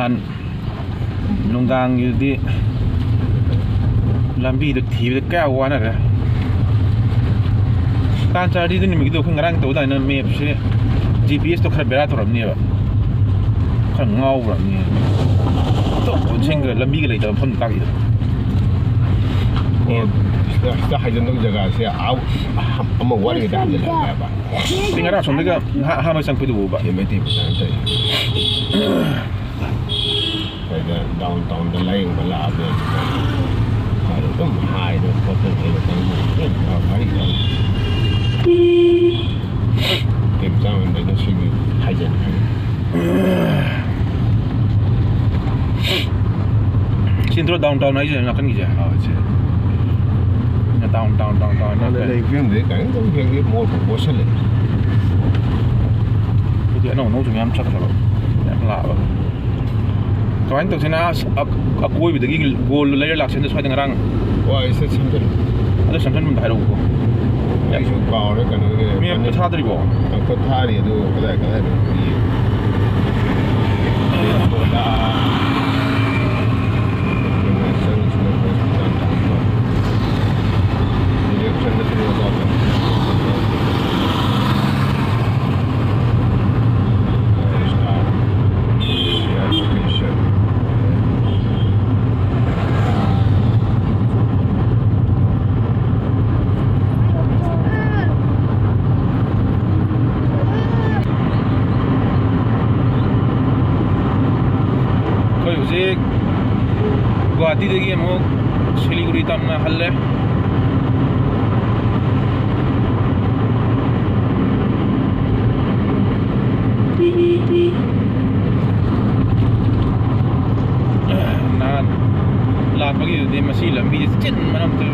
Nahan nunggang yudi lambi the TV the cow one other. Tancha didn't make the Kungarang to the map GPS to Caberator of near. Can go over near. Single lambi later upon the the hidden Jaga I'm a worry that think about something how much to do, but you may take downtown the lane the lab don't hide the bottom take down and then she hidden Sintro downtown I not can get downtown they can get more proportionally. No to me I'm chuckling about trying to send us a boy with the giggle gold layer locks in this fighting around. Why is it something? There's something I don't go. I should power it and me and the Tadri ball. I put Hardy do like that. Guwahati देखिए हम सिलीगुड़ी तक ना हल है ना लाख बगी दे मसी लंबी चिन मनम तो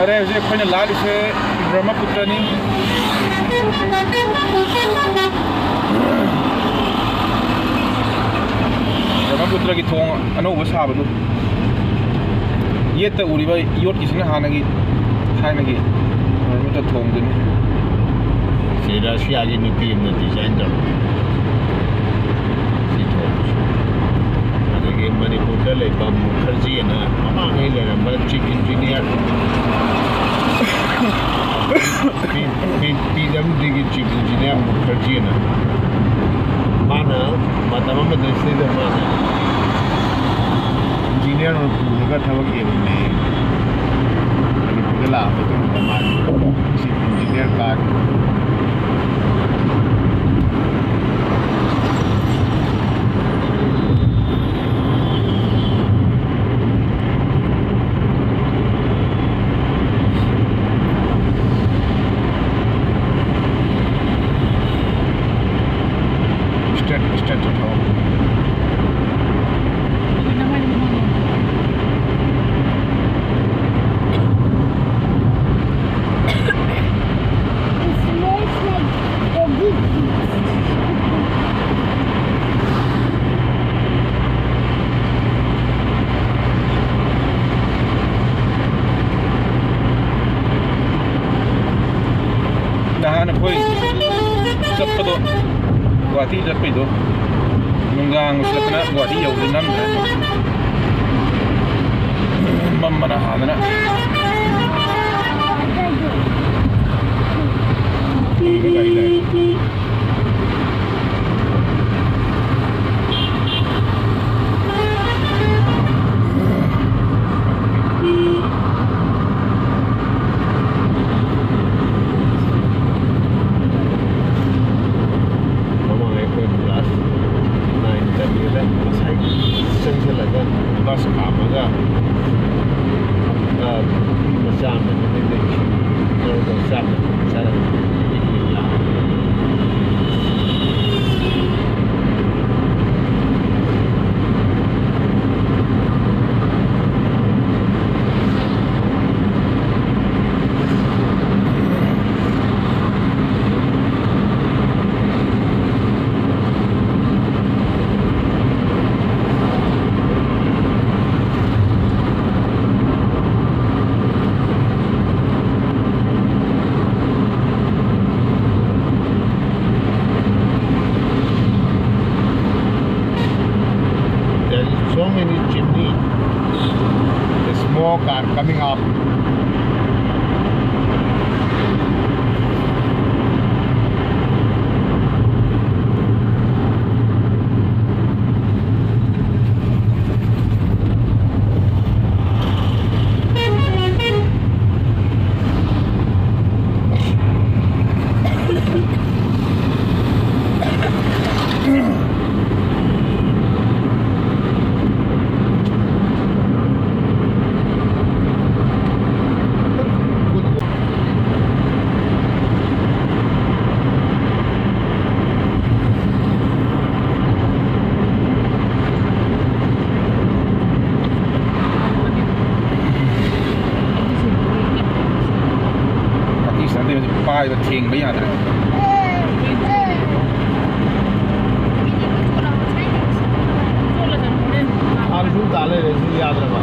अरे उसे कोई न लाल उसे ब्रह्मपुत्र नहीं ब्रह्मपुत्र की थोंग अनोबा साबदु ये तो उरीबा योट किसने हानगी थाइनगी ब्रह्मपुत्र थोंग दुनी सेरा सियागी नुपी ने डिजाइन दर Manipur da leba Mukherjee na ama ngai le number chief engineer PWD ki chief engineer Mukherjee na mana matama ma desi da mana engineer और पूरे का ठवक ये बने Manipur la तो हमारे chief engineer का Guwahati jatuh itu, nunggang setelah Guwahati jauh di dalam, mana mana. bus ขับแล้วก็ पाए थेंग भी याद रहे आलू डाले रहे याद रखा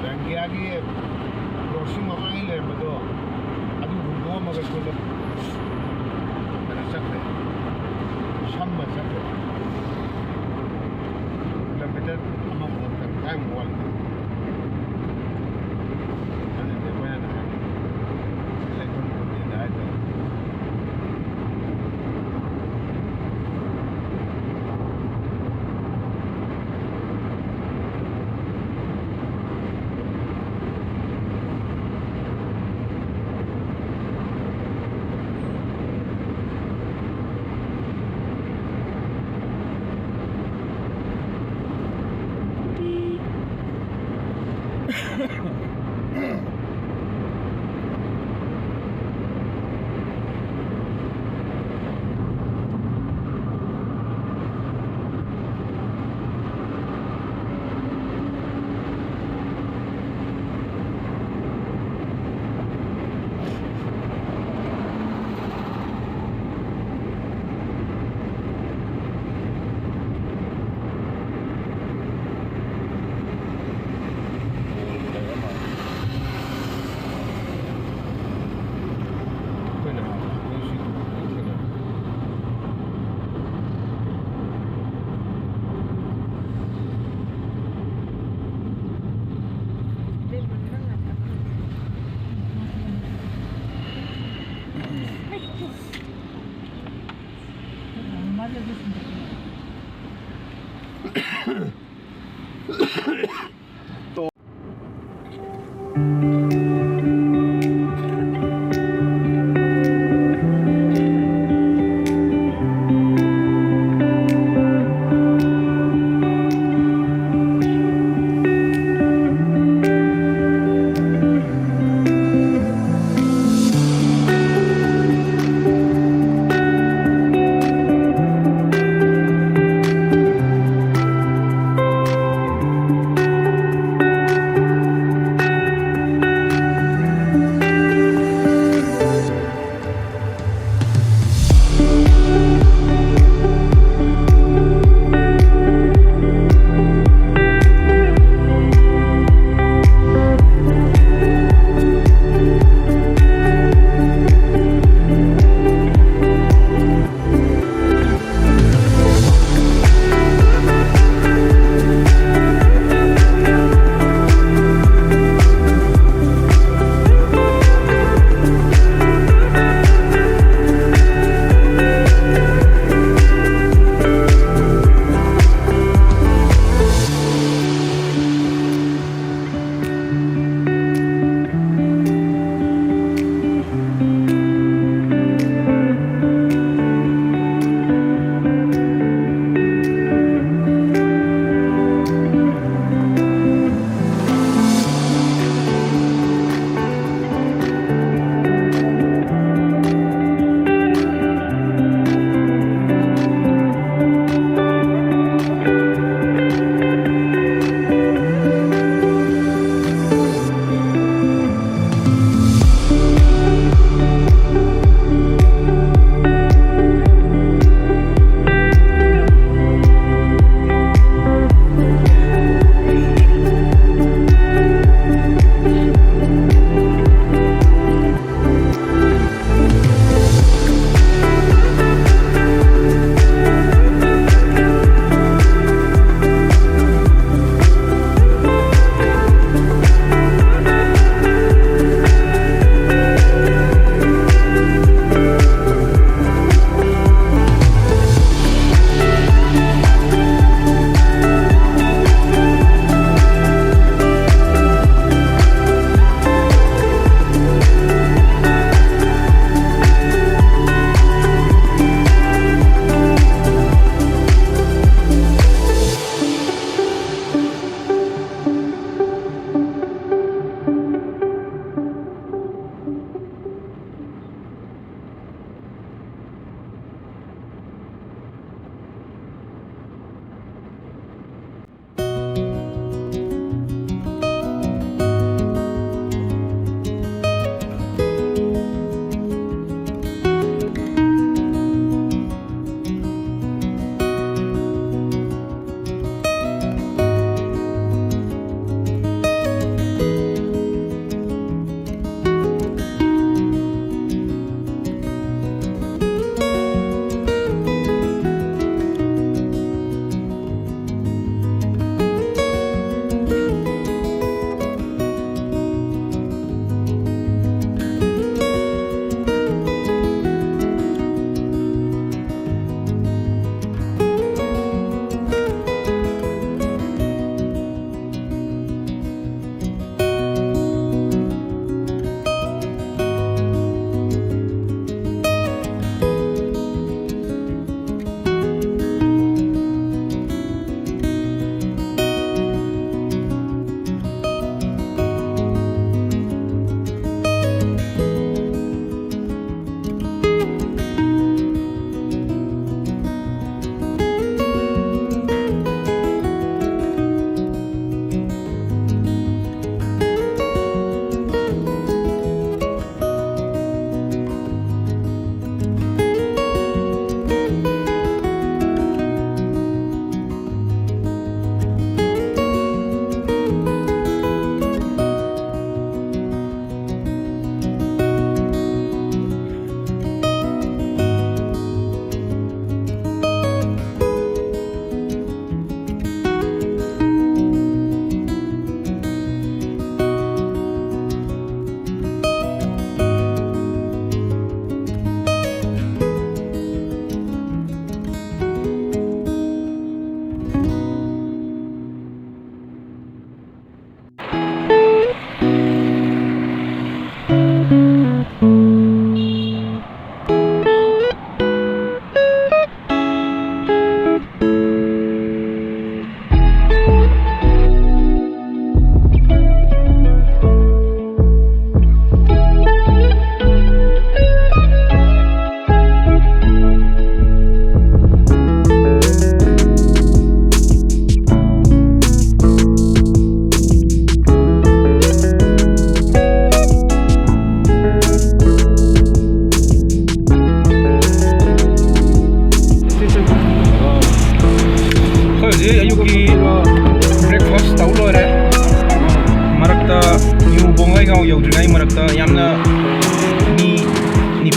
ꯔꯪꯒꯤꯌꯥꯒꯤ ꯀ꯭ꯔꯣꯁꯤꯡ ꯃꯃꯥꯡꯒꯤ ꯂꯩꯔꯝꯕꯗꯣ ꯑꯗꯨ ꯍꯨꯟꯗꯣꯛꯑꯝꯃꯒ ꯁꯣꯝꯗ ꯀꯩꯅꯣ ꯆꯠꯈ꯭ꯔꯦ ꯁꯝꯃ ꯆꯠꯈ꯭ꯔꯦ ꯀꯤꯂꯣꯃꯤꯇꯔ ꯑꯃꯃꯨꯛ ꯇꯪꯈꯥꯏꯃꯨꯛ ꯋꯥꯠꯂꯤ ꯑꯗꯨꯗꯤ ꯑꯩꯈꯣꯏꯅ ꯅꯍꯥꯟ ꯂꯩꯐꯝ ꯈꯨꯗꯤꯡꯗ ꯍꯥꯏꯇꯥꯔꯦ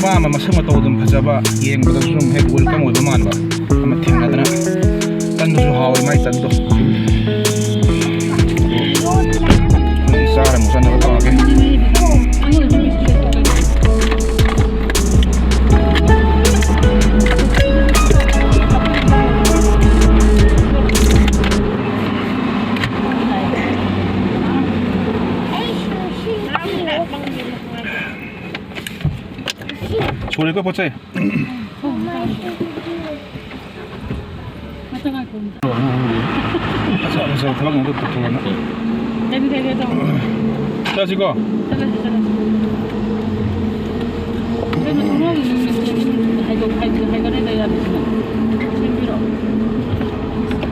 ว่ามันมาซึ่งมาโตดมพัชบะเย็นก็ต้องส่งให้เวลกัมวยประมาณว่ามันทิ้งกันนะตันดูหาวไม่ตันดูนี่สารมุสันก็ต้องโอเคช่วยเลยก็พอใจ그래서 그런 것도 보면 자 지금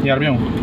야르병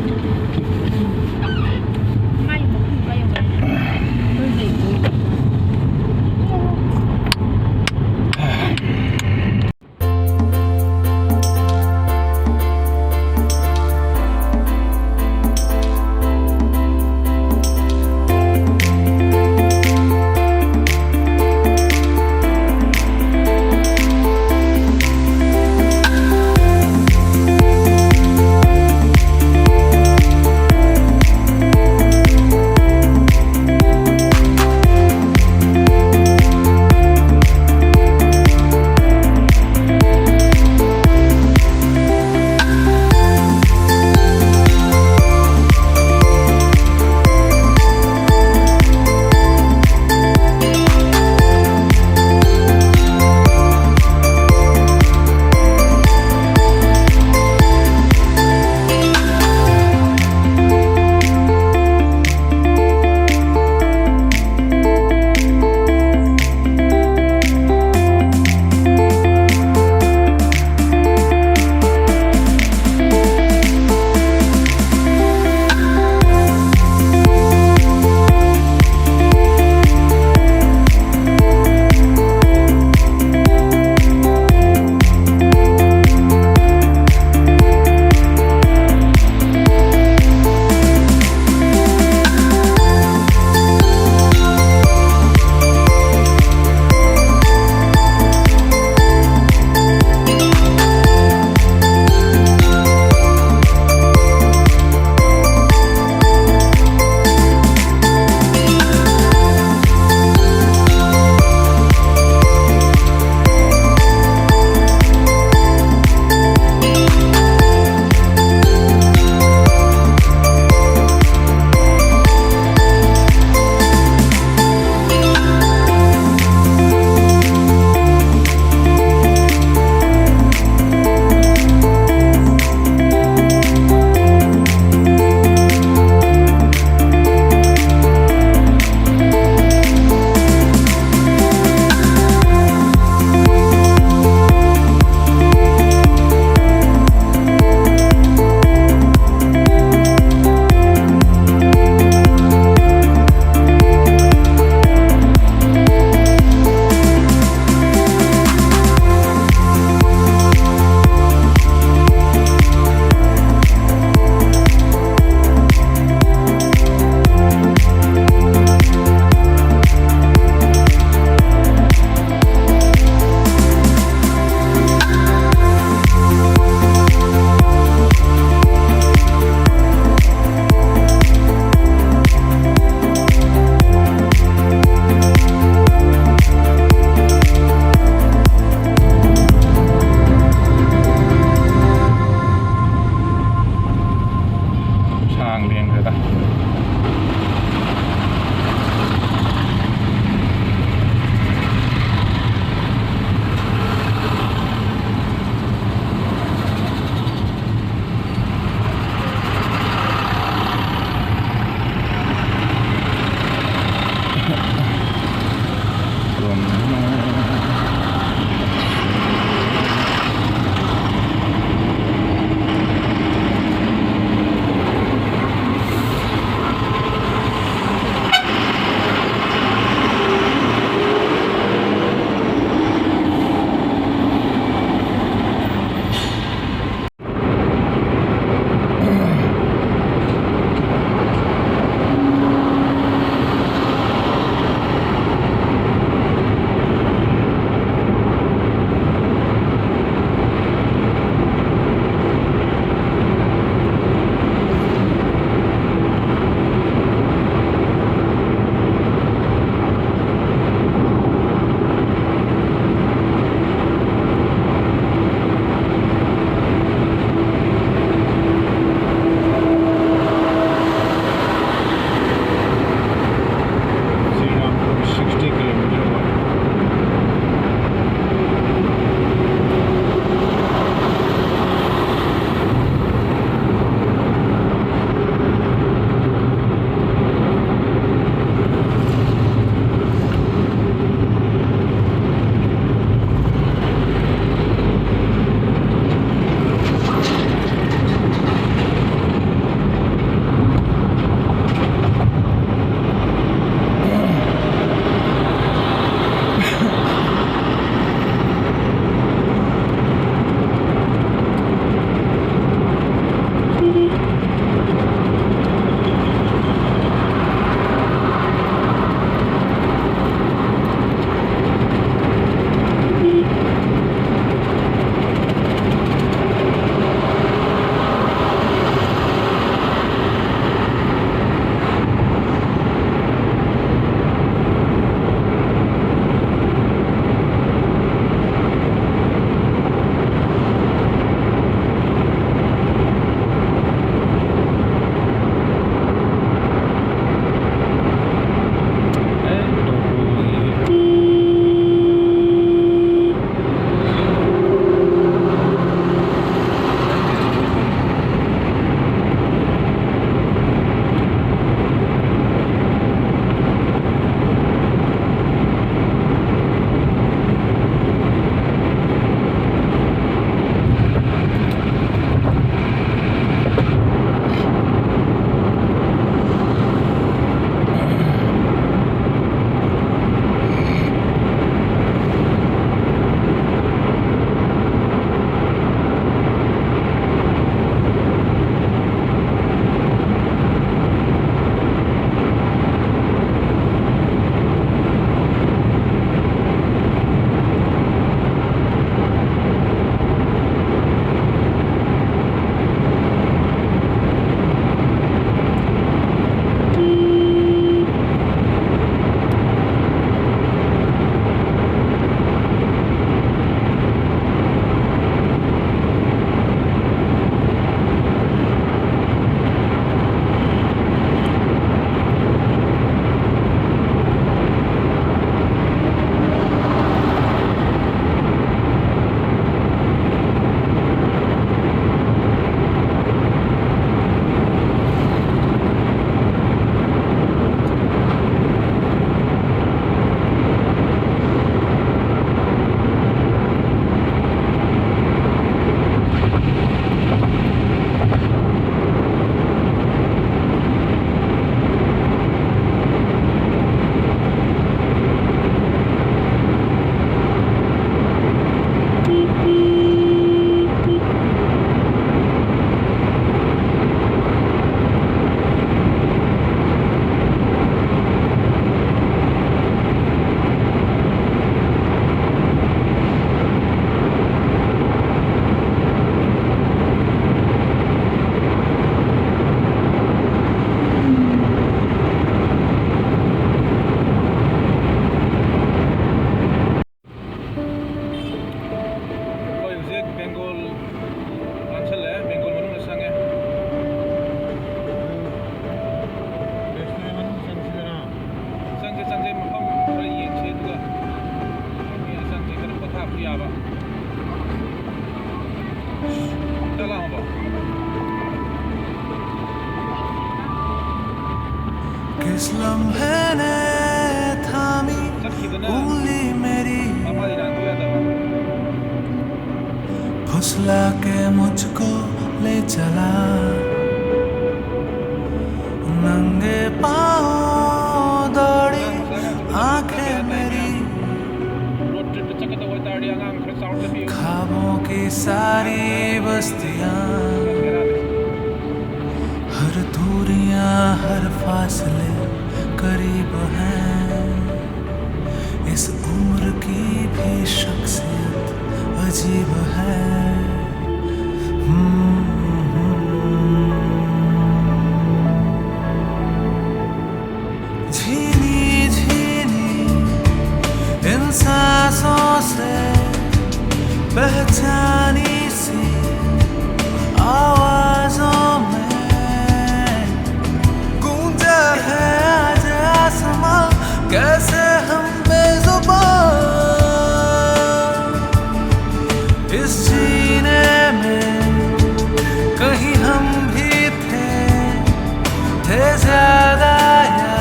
याबा चला हो बा किस लम्हे ने थामी उंगली मेरी फुसला के मुझको ले चला नंगे पाँव दौड़ी आंखें मेरी ख्वाबों की सारी बस्तियां हर दूरियां हर फासले करीब हैं इस उम्र की भी शख्सियत अजीब है झीनी झीनी इन सांसों से पहचानी सी आवाजों में गूंजा है आज आसमां कैसे हम बेजुबान इस जीने में कहीं हम भी थे ज्यादा या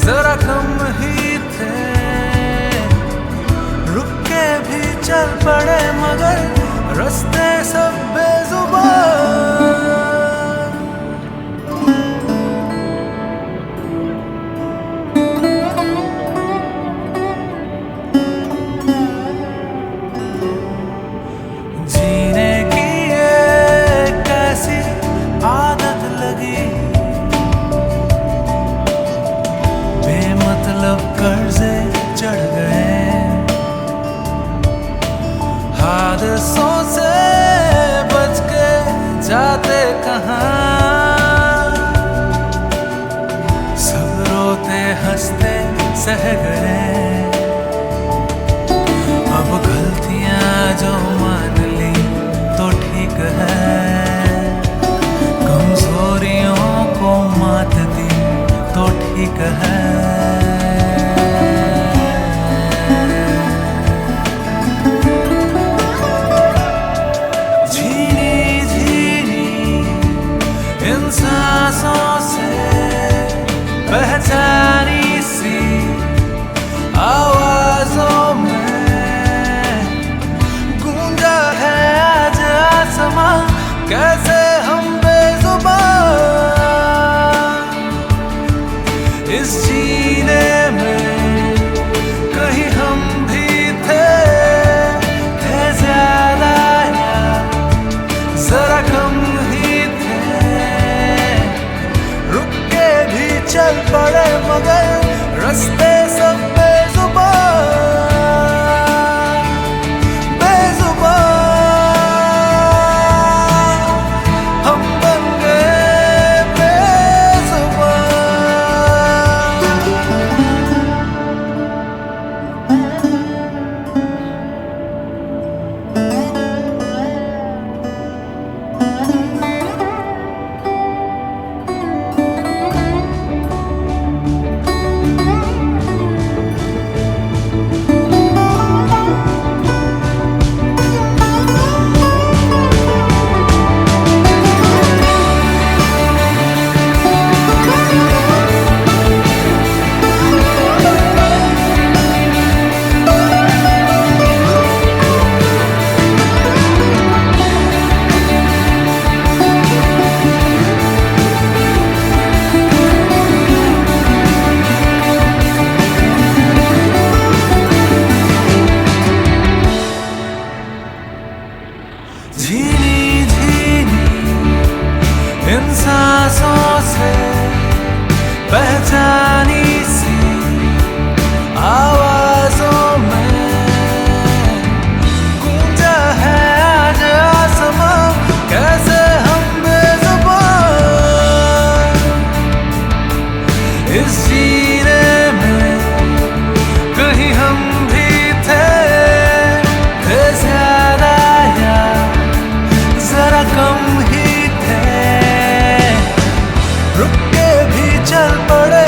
जरा कम ही थे रुक के भी चल पड़े मगर रास्ते सब बेजुबान जीने की एक कैसी आदत लगी बेमतलब कर्जे चढ़ गए हादसों से बच के जाते कहाँ सब रोते हंसते सह गए अब गलतियां जो मान ली तो ठीक है कमजोरियों को मात दी तो ठीक है झीनी झीनी इन सांसों से पहचानी सी आवाजों में गूंजा है आज आसमां कैसे हम बेजुबान इस जीने में कहीं हम भी थे ज्यादा या जरा कम ही थे रुक के भी चल पड़े मगर रास्ते सब बेजुबान बेजुबान हम बन गए झीनी झीनी इन सांसों से पहचानी सी आवाजों में गूंजा है आज आसमां कैसे हम बेजुबान इस जीने में कहीं हम भी थे ज्यादा या जरा कम ही थे रुक के भी चल पड़े